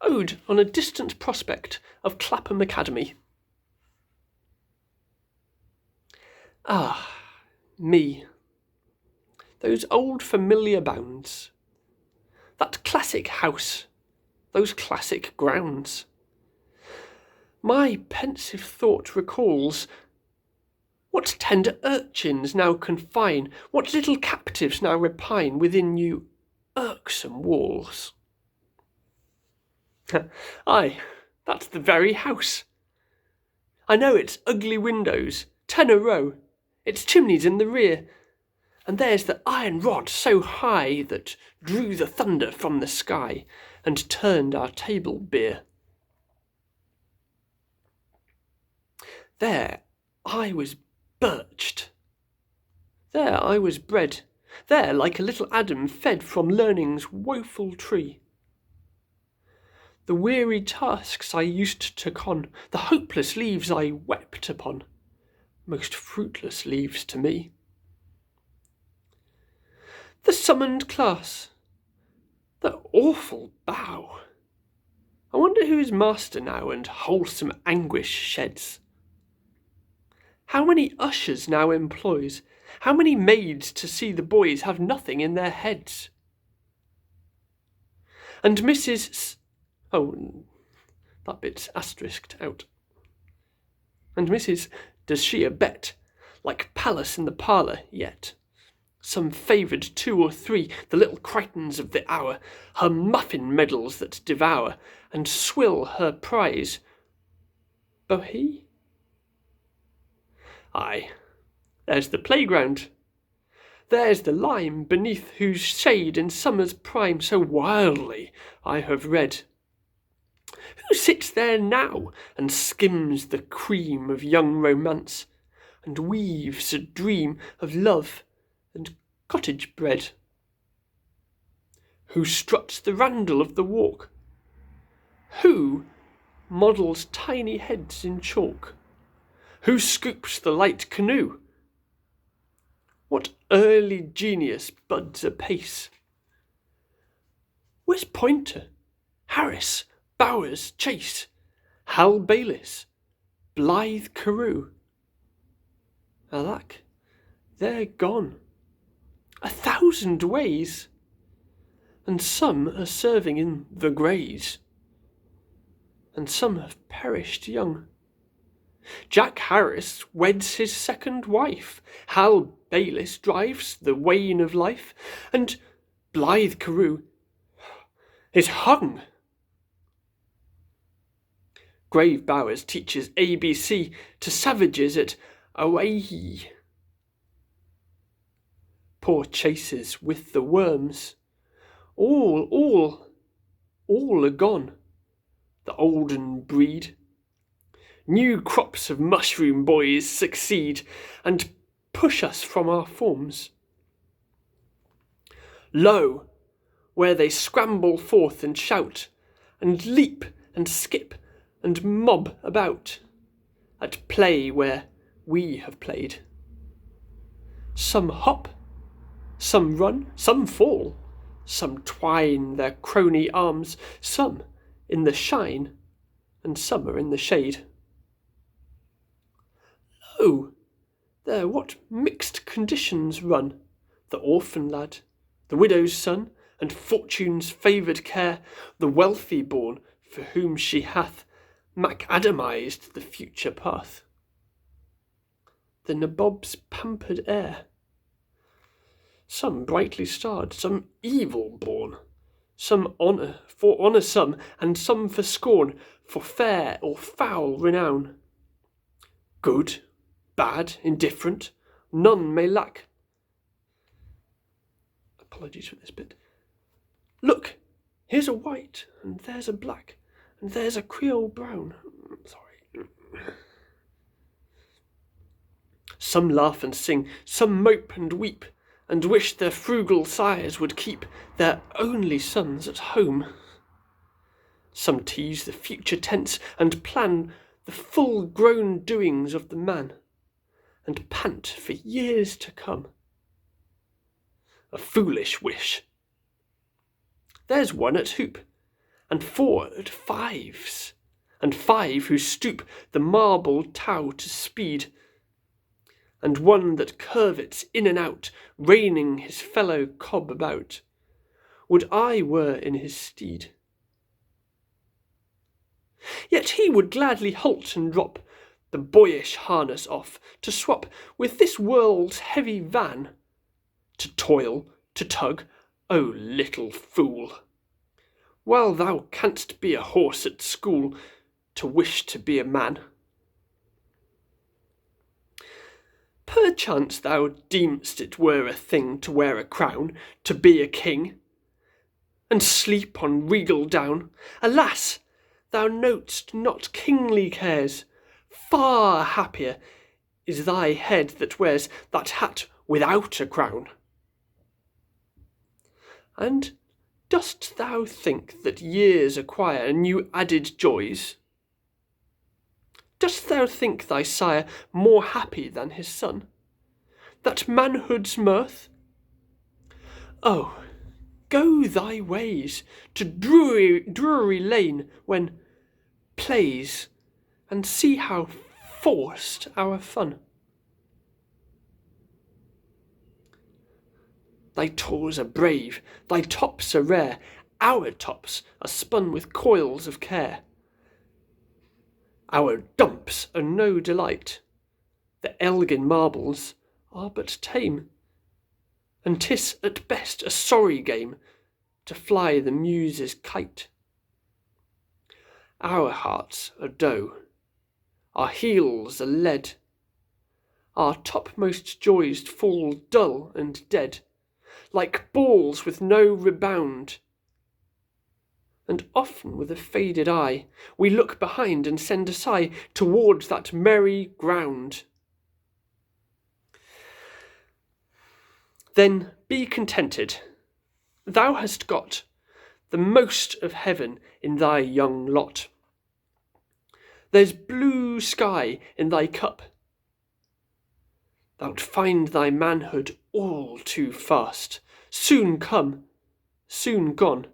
ode on a distant prospect of Clapham Academy. Ah, me. Those old familiar bounds. That classic house. Those classic grounds. My pensive thought recalls what tender urchins now confine, what little captives now repine within you irksome walls. Aye, that's the very house. I know its ugly windows, 10 a row, its chimneys in the rear, and there's the iron rod so high that drew the thunder from the sky and turned our table beer. There I was birched. There I was bred. There, like a little Adam, fed from learning's woeful tree. The weary tasks I used to con, the hopeless leaves I wept upon, most fruitless leaves to me. The summoned class, the awful bow. I wonder who is master now and wholesome anguish sheds. How many ushers now employs, how many maids to see the boys have nothing in their heads? And Mrs. Oh, that bit's asterisked out. And Mrs. Does she abet, like Pallas in the parlour yet? Some favoured 2 or 3, the little Crichtons of the hour, her muffin medals that devour, and swill her prize. Bohea? Aye, there's the playground. There's the lime beneath whose shade in summer's prime so wildly I have read. Who sits there now and skims the cream of young romance, and weaves a dream of love and cottage bread? Who struts the randle of the walk? Who models tiny heads in chalk? Who scoops the light canoe? What early genius buds apace? Where's Poynter, Harris, Bowers, Chase, Hal Baylis, Blythe Carew? Alack, they're gone 1,000 ways, and some are serving in the Greys, and some have perished young. Jack Harris weds his second wife, Hal Baylis drives the wain of life, and Blythe Carew is hung. Grave Bowers teaches ABC to savages at Oahe. Poor Chases with the worms, all are gone, the olden breed. New crops of mushroom boys succeed and push us from our forms. Lo, where they scramble forth and shout, and leap and skip and mob about, at play where we have played. Some hop, some run, some fall, some twine their crony arms, some in the shine, and some are in the shade. Lo, there what mixed conditions run, the orphan lad, the widow's son, and fortune's favoured care, the wealthy born, for whom she hath macadamized the future path. The nabob's pampered heir, some brightly starred, some evil born, some honour for honour some, and some for scorn, for fair or foul renown. Good, bad, indifferent, none may lack. Apologies for this bit. Look, here's a white, and there's a black, and there's a Creole brown. Sorry. Some laugh and sing, some mope and weep, and wish their frugal sires would keep their only sons at home. Some tease the future tense, and plan the full-grown doings of the man, and pant for years to come. A foolish wish. There's one at hoop, and 4 at 5s, and 5 who stoop the marble tow to speed, and 1 that curvets in and out, reining his fellow cob about. Would I were in his steed. Yet he would gladly halt and drop the boyish harness off, to swap with this world's heavy van, to toil, to tug, O little fool! While thou canst be a horse at school, to wish to be a man. Perchance thou deem'st it were a thing to wear a crown, to be a king, and sleep on regal down. Alas! Thou know'st not kingly cares. Far happier is thy head that wears that hat without a crown. And dost thou think that years acquire new added joys? Dost thou think thy sire more happy than his son? That manhood's mirth? Oh, go thy ways to Drury Lane when plays, and see how forced our fun. Thy tours are brave, thy tops are rare, our tops are spun with coils of care. Our dumps are no delight, the Elgin marbles are but tame, and 'tis at best a sorry game to fly the Muse's kite. Our hearts are dough, our heels are lead, our topmost joys fall dull and dead, like balls with no rebound. And often with a faded eye we look behind and send a sigh towards that merry ground. Then be contented, thou hast got the most of heaven in thy young lot. There's blue sky in thy cup. Thou'lt find thy manhood all too fast, soon come, soon gone,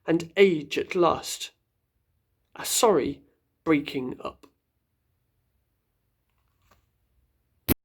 and age at last, a sorry breaking up.